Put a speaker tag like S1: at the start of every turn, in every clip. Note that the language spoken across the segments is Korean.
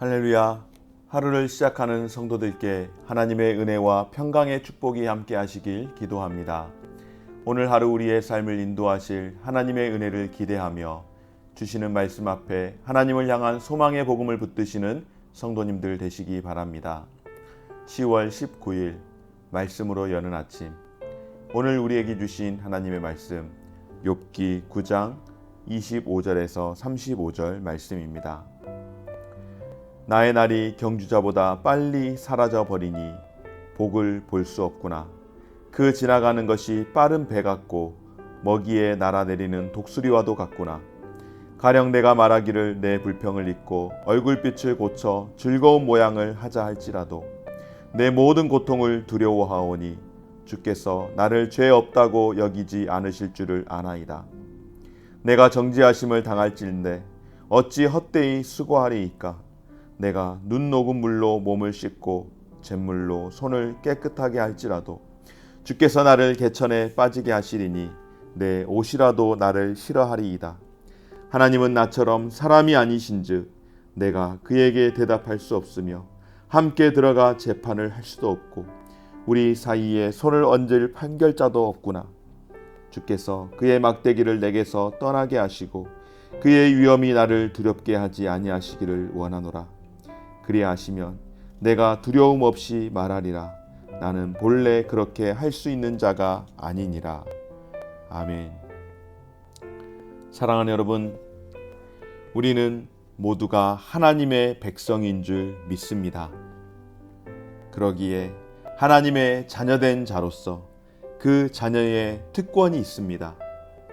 S1: 할렐루야. 하루를 시작하는 성도들께 하나님의 은혜와 평강의 축복이 함께 하시길 기도합니다. 오늘 하루 우리의 삶을 인도하실 하나님의 은혜를 기대하며 주시는 말씀 앞에 하나님을 향한 소망의 복음을 붙드시는 성도님들 되시기 바랍니다. 10월 19일 말씀으로 여는 아침, 오늘 우리에게 주신 하나님의 말씀 욥기 9장 25절에서 35절 말씀입니다. 나의 날이 경주자보다 빨리 사라져 버리니 복을 볼 수 없구나. 그 지나가는 것이 빠른 배 같고 먹이에 날아내리는 독수리와도 같구나. 가령 내가 말하기를 내 불평을 잊고 얼굴빛을 고쳐 즐거운 모양을 하자 할지라도 내 모든 고통을 두려워하오니 주께서 나를 죄 없다고 여기지 않으실 줄을 아나이다. 내가 정죄하심을 당할진대 어찌 헛되이 수고하리이까. 내가 눈 녹은 물로 몸을 씻고 잿물로 손을 깨끗하게 할지라도 주께서 나를 개천에 빠지게 하시리니 내 옷이라도 나를 싫어하리이다. 하나님은 나처럼 사람이 아니신즉 내가 그에게 대답할 수 없으며 함께 들어가 재판을 할 수도 없고 우리 사이에 손을 얹을 판결자도 없구나. 주께서 그의 막대기를 내게서 떠나게 하시고 그의 위엄이 나를 두렵게 하지 아니하시기를 원하노라. 그리하시면 내가 두려움 없이 말하리라. 나는 본래 그렇게 할 수 있는 자가 아니니라. 아멘. 사랑하는 여러분, 우리는 모두가 하나님의 백성인 줄 믿습니다. 그러기에 하나님의 자녀된 자로서 그 자녀의 특권이 있습니다.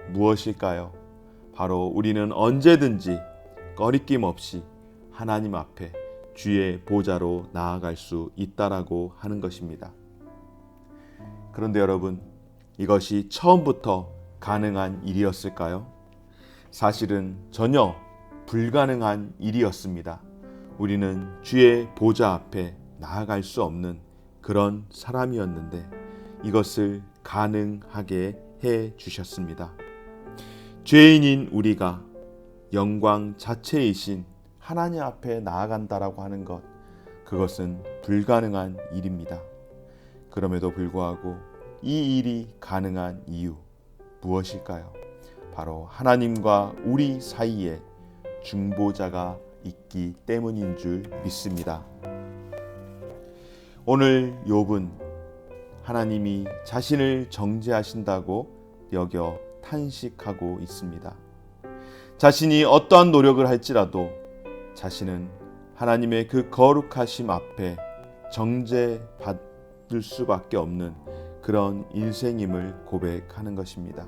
S1: 무엇일까요? 바로 우리는 언제든지 꺼리낌 없이 하나님 앞에 주의 보좌로 나아갈 수 있다라고 하는 것입니다. 그런데 여러분, 이것이 처음부터 가능한 일이었을까요? 사실은 전혀 불가능한 일이었습니다. 우리는 주의 보좌 앞에 나아갈 수 없는 그런 사람이었는데 이것을 가능하게 해 주셨습니다. 죄인인 우리가 영광 자체이신 하나님 앞에 나아간다라고 하는 것, 그것은 불가능한 일입니다. 그럼에도 불구하고 이 일이 가능한 이유 무엇일까요? 바로 하나님과 우리 사이에 중보자가 있기 때문인 줄 믿습니다. 오늘 욥은 하나님이 자신을 정죄하신다고 여겨 탄식하고 있습니다. 자신이 어떠한 노력을 할지라도 자신은 하나님의 그 거룩하심 앞에 정죄받을 수밖에 없는 그런 인생임을 고백하는 것입니다.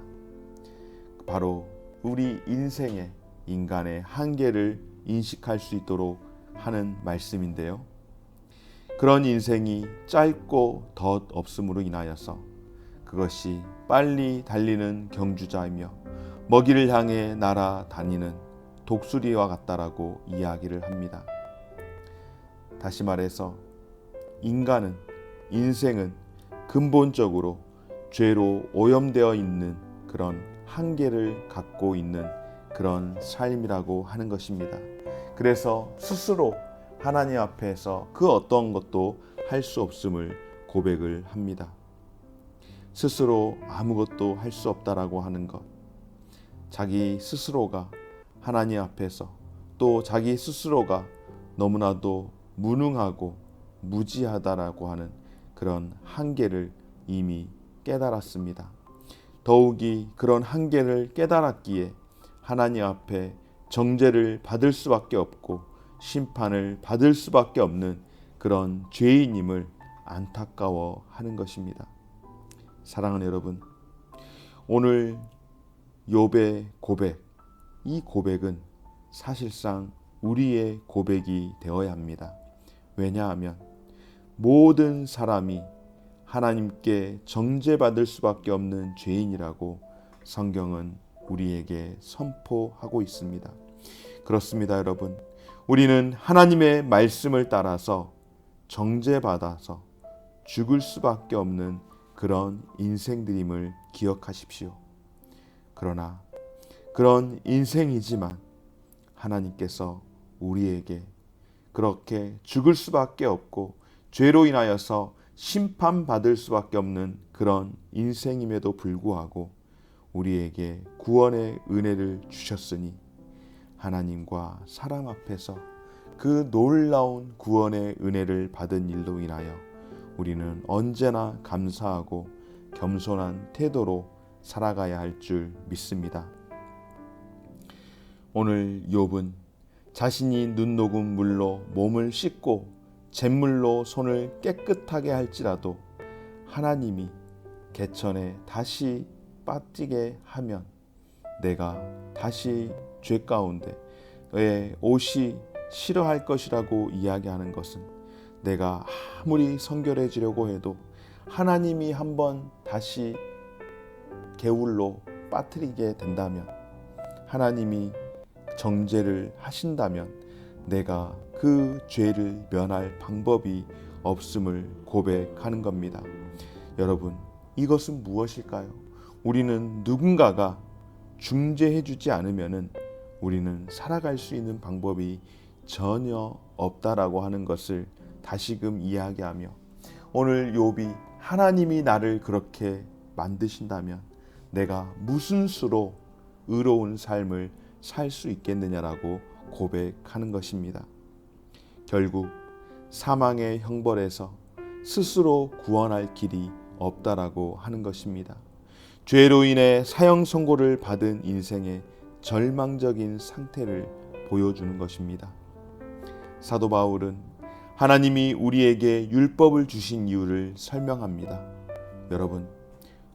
S1: 바로 우리 인생의 인간의 한계를 인식할 수 있도록 하는 말씀인데요. 그런 인생이 짧고 덧 없음으로 인하여서 그것이 빨리 달리는 경주자이며 먹이를 향해 날아다니는 독수리와 같다라고 이야기를 합니다. 다시 말해서 인간은, 인생은 근본적으로 죄로 오염되어 있는 그런 한계를 갖고 있는 그런 삶이라고 하는 것입니다. 그래서 스스로 하나님 앞에서 그 어떤 것도 할 수 없음을 고백을 합니다. 스스로 아무것도 할 수 없다라고 하는 것, 자기 스스로가 하나님 앞에서 또 자기 스스로가 너무나도 무능하고 무지하다라고 하는 그런 한계를 이미 깨달았습니다. 더욱이 그런 한계를 깨달았기에 하나님 앞에 정죄를 받을 수밖에 없고 심판을 받을 수밖에 없는 그런 죄인임을 안타까워하는 것입니다. 사랑하는 여러분, 오늘 욥의 고백, 이 고백은 사실상 우리의 고백이 되어야 합니다. 왜냐하면 모든 사람이 하나님께 정죄받을 수밖에 없는 죄인이라고 성경은 우리에게 선포하고 있습니다. 그렇습니다, 여러분. 우리는 하나님의 말씀을 따라서 정죄받아서 죽을 수밖에 없는 그런 인생들임을 기억하십시오. 그러나 그런 인생이지만 하나님께서 우리에게 그렇게 죽을 수밖에 없고 죄로 인하여서 심판받을 수밖에 없는 그런 인생임에도 불구하고 우리에게 구원의 은혜를 주셨으니 하나님과 사람 앞에서 그 놀라운 구원의 은혜를 받은 일로 인하여 우리는 언제나 감사하고 겸손한 태도로 살아가야 할 줄 믿습니다. 오늘 욥은 자신이 눈 녹은 물로 몸을 씻고 잿물로 손을 깨끗하게 할지라도 하나님이 개천에 다시 빠지게 하면 내가 다시 죄 가운데 내 옷이 싫어할 것이라고 이야기하는 것은 내가 아무리 성결해지려고 해도 하나님이 한번 다시 개울로 빠뜨리게 된다면, 하나님이 정죄를 하신다면 내가 그 죄를 면할 방법이 없음을 고백하는 겁니다. 여러분, 이것은 무엇일까요? 우리는 누군가가 중재해주지 않으면은 우리는 살아갈 수 있는 방법이 전혀 없다라고 하는 것을 다시금 이야기하며, 오늘 욥이 하나님이 나를 그렇게 만드신다면 내가 무슨 수로 의로운 삶을 살 수 있겠느냐라고 고백하는 것입니다. 결국 사망의 형벌에서 스스로 구원할 길이 없다라고 하는 것입니다. 죄로 인해 사형 선고를 받은 인생의 절망적인 상태를 보여주는 것입니다. 사도 바울은 하나님이 우리에게 율법을 주신 이유를 설명합니다. 여러분,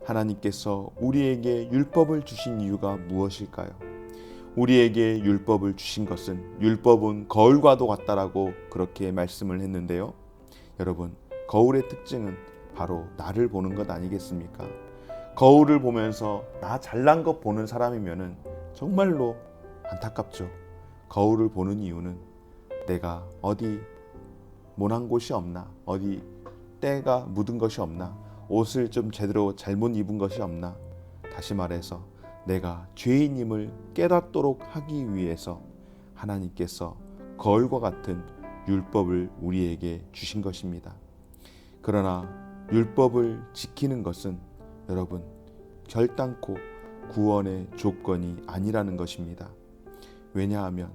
S1: 하나님께서 우리에게 율법을 주신 이유가 무엇일까요? 우리에게 율법을 주신 것은, 율법은 거울과도 같다라고 그렇게 말씀을 했는데요. 여러분, 거울의 특징은 바로 나를 보는 것 아니겠습니까? 거울을 보면서 나 잘난 것 보는 사람이면은 정말로 안타깝죠. 거울을 보는 이유는 내가 어디 모난 곳이 없나, 어디 때가 묻은 것이 없나, 옷을 좀 제대로 잘못 입은 것이 없나, 다시 말해서 내가 죄인임을 깨닫도록 하기 위해서 하나님께서 거울과 같은 율법을 우리에게 주신 것입니다. 그러나 율법을 지키는 것은 여러분, 결단코 구원의 조건이 아니라는 것입니다. 왜냐하면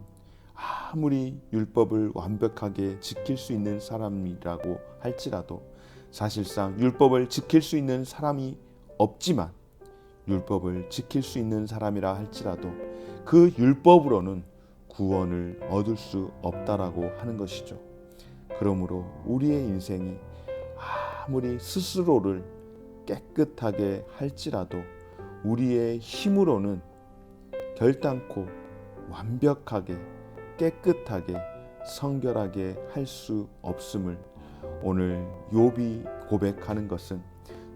S1: 아무리 율법을 완벽하게 지킬 수 있는 사람이라고 할지라도 사실상 율법을 지킬 수 있는 사람이 없지만, 율법을 지킬 수 있는 사람이라 할지라도 그 율법으로는 구원을 얻을 수 없다라고 하는 것이죠. 그러므로 우리의 인생이 아무리 스스로를 깨끗하게 할지라도 우리의 힘으로는 결단코 완벽하게 깨끗하게 성결하게 할 수 없음을 오늘 욥이 고백하는 것은,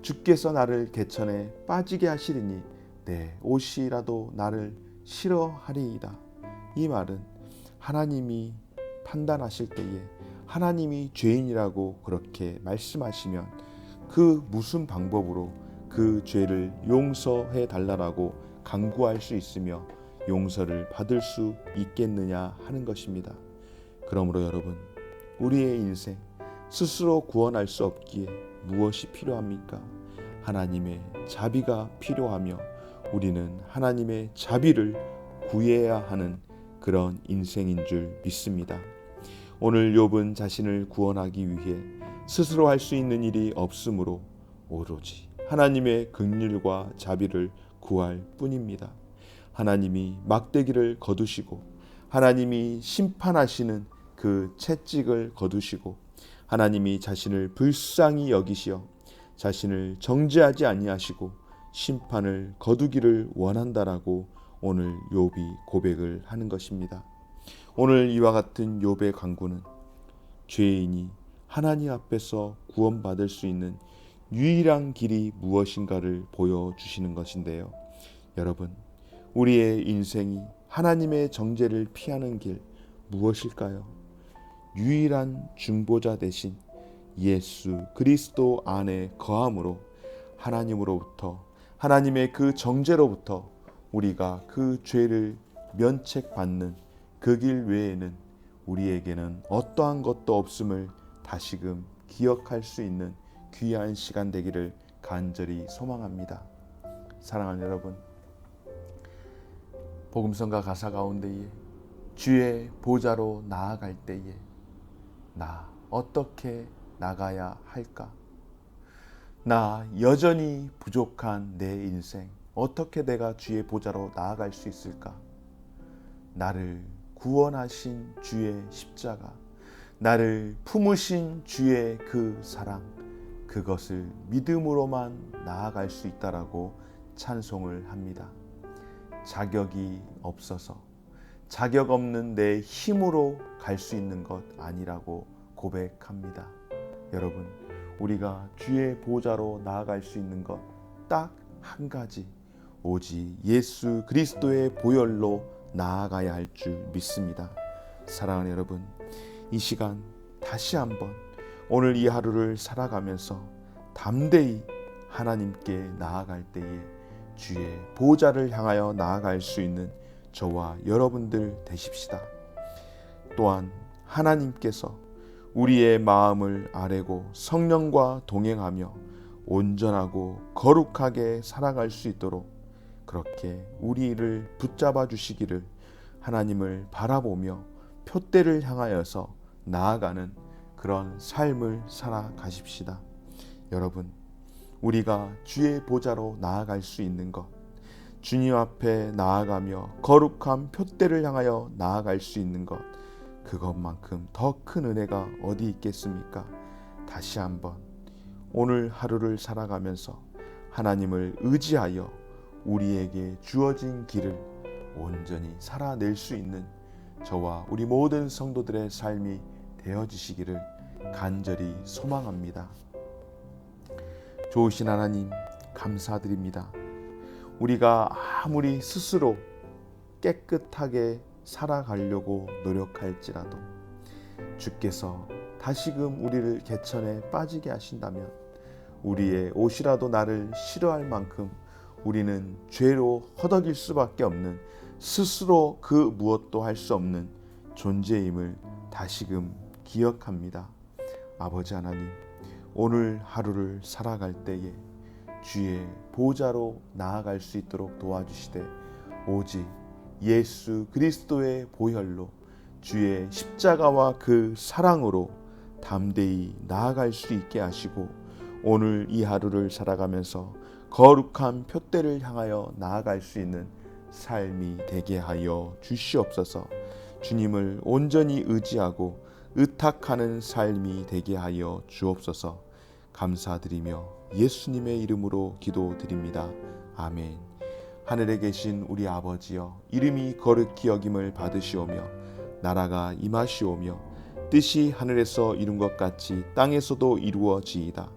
S1: 주께서 나를 개천에 빠지게 하시리니 내 옷이라도 나를 싫어하리이다. 이 말은 하나님이 판단하실 때에 하나님이 죄인이라고 그렇게 말씀하시면 그 무슨 방법으로 그 죄를 용서해 달라고 간구할 수 있으며 용서를 받을 수 있겠느냐 하는 것입니다. 그러므로 여러분, 우리의 인생 스스로 구원할 수 없기에 무엇이 필요합니까? 하나님의 자비가 필요하며 우리는 하나님의 자비를 구해야 하는 그런 인생인 줄 믿습니다. 오늘 욥은 자신을 구원하기 위해 스스로 할 수 있는 일이 없으므로 오로지 하나님의 긍휼과 자비를 구할 뿐입니다. 하나님이 막대기를 거두시고 하나님이 심판하시는 그 채찍을 거두시고 하나님이 자신을 불쌍히 여기시어 자신을 정죄하지 아니하시고 심판을 거두기를 원한다라고 오늘 욥이 고백을 하는 것입니다. 오늘 이와 같은 욥의 간구는 죄인이 하나님 앞에서 구원받을 수 있는 유일한 길이 무엇인가를 보여주시는 것인데요. 여러분, 우리의 인생이 하나님의 정죄를 피하는 길 무엇일까요? 유일한 중보자 대신 예수 그리스도 안에 거함으로 하나님으로부터, 하나님의 그 정죄로부터 우리가 그 죄를 면책받는 그 길 외에는 우리에게는 어떠한 것도 없음을 다시금 기억할 수 있는 귀한 시간 되기를 간절히 소망합니다. 사랑하는 여러분, 복음성가 가사 가운데에 주의 보좌로 나아갈 때에 나 어떻게 나가야 할까? 나 여전히 부족한 내 인생 어떻게 내가 주의 보좌로 나아갈 수 있을까? 나를 구원하신 주의 십자가, 나를 품으신 주의 그 사랑, 그것을 믿음으로만 나아갈 수 있다라고 찬송을 합니다. 자격이 없어서 자격 없는 내 힘으로 갈 수 있는 것 아니라고 고백합니다. 여러분, 우리가 주의 보좌로 나아갈 수 있는 것 딱 한 가지, 오직 예수 그리스도의 보혈로 나아가야 할 줄 믿습니다. 사랑하는 여러분, 이 시간 다시 한번 오늘 이 하루를 살아가면서 담대히 하나님께 나아갈 때에 주의 보좌를 향하여 나아갈 수 있는 저와 여러분들 되십시다. 또한 하나님께서 우리의 마음을 아뢰고 성령과 동행하며 온전하고 거룩하게 살아갈 수 있도록 그렇게 우리를 붙잡아 주시기를 하나님을 바라보며 표대를 향하여서 나아가는 그런 삶을 살아가십시다. 여러분, 우리가 주의 보좌로 나아갈 수 있는 것, 주님 앞에 나아가며 거룩한 표대를 향하여 나아갈 수 있는 것, 그것만큼 더 큰 은혜가 어디 있겠습니까? 다시 한번 오늘 하루를 살아가면서 하나님을 의지하여 우리에게 주어진 길을 온전히 살아낼 수 있는 저와 우리 모든 성도들의 삶이 되어지시기를 간절히 소망합니다. 좋으신 하나님, 감사드립니다. 우리가 아무리 스스로 깨끗하게 살아가려고 노력할지라도 주께서 다시금 우리를 개천에 빠지게 하신다면 우리의 옷이라도 나를 싫어할 만큼 우리는 죄로 허덕일 수밖에 없는, 스스로 그 무엇도 할 수 없는 존재임을 다시금 기억합니다. 아버지 하나님, 오늘 하루를 살아갈 때에 주의 보좌로 나아갈 수 있도록 도와주시되 오직 예수 그리스도의 보혈로 주의 십자가와 그 사랑으로 담대히 나아갈 수 있게 하시고 오늘 이 하루를 살아가면서 거룩한 표대를 향하여 나아갈 수 있는 삶이 되게 하여 주시옵소서. 주님을 온전히 의지하고 의탁하는 삶이 되게 하여 주옵소서. 감사드리며 예수님의 이름으로 기도드립니다. 아멘. 하늘에 계신 우리 아버지여, 이름이 거룩히 여김을 받으시오며 나라가 임하시오며 뜻이 하늘에서 이룬 것 같이 땅에서도 이루어지이다.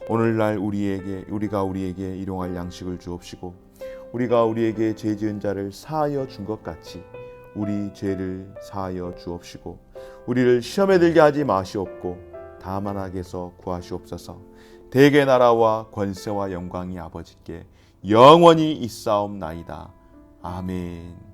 S1: 오늘날 우리가 우리에게 일용할 양식을 주옵시고 우리가 우리에게 죄 지은 자를 사하여 준 것 같이 우리 죄를 사하여 주옵시고 우리를 시험에 들게 하지 마시옵고 다만 악에서 구하시옵소서. 대개 나라와 권세와 영광이 아버지께 영원히 있사옵나이다. 아멘.